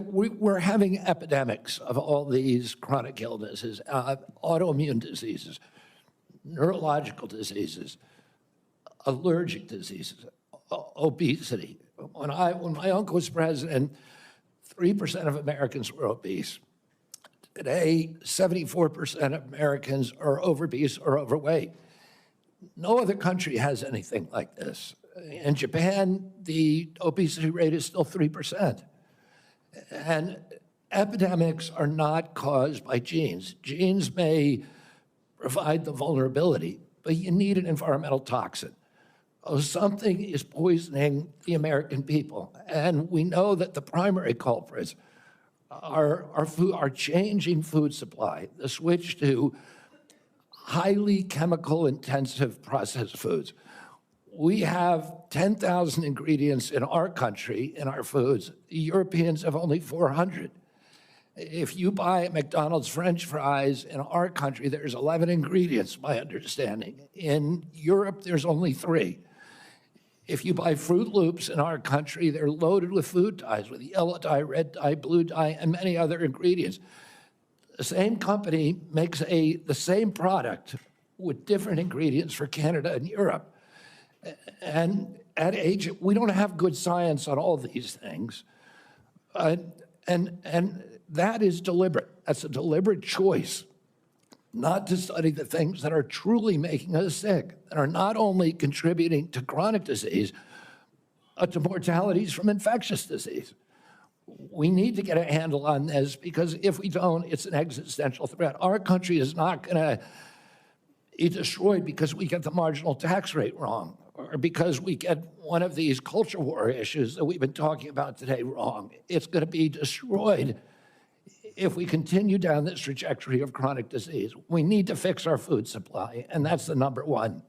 We're having epidemics of all these chronic illnesses, autoimmune diseases, neurological diseases, allergic diseases, obesity. When my uncle was president, 3% of Americans were obese. Today, 74% of Americans are obese or overweight. No other country has anything like this. In Japan, the obesity rate is still 3%. And epidemics are not caused by genes. Genes may provide the vulnerability, but you need an environmental toxin. Something is poisoning the American people. And we know that the primary culprits are changing food supply, the switch to highly chemical intensive processed foods. We have 10,000 ingredients in our country, in our foods. The Europeans have only 400. If you buy McDonald's French fries in our country, there's 11 ingredients, my understanding. In Europe, there's only 3. If you buy Fruit Loops in our country, they're loaded with food dyes, with yellow dye, red dye, blue dye, and many other ingredients. The same company makes the same product with different ingredients for Canada and Europe. And at age, we don't have good science on all these things. And that is deliberate. That's a deliberate choice not to study the things that are truly making us sick, that are not only contributing to chronic disease, but to mortalities from infectious disease. We need to get a handle on this, because if we don't, it's an existential threat. Our country is not going to be destroyed because we get the marginal tax rate wrong, or because we get one of these culture war issues that we've been talking about today wrong. It's going to be destroyed if we continue down this trajectory of chronic disease. We need to fix our food supply, and that's the number one.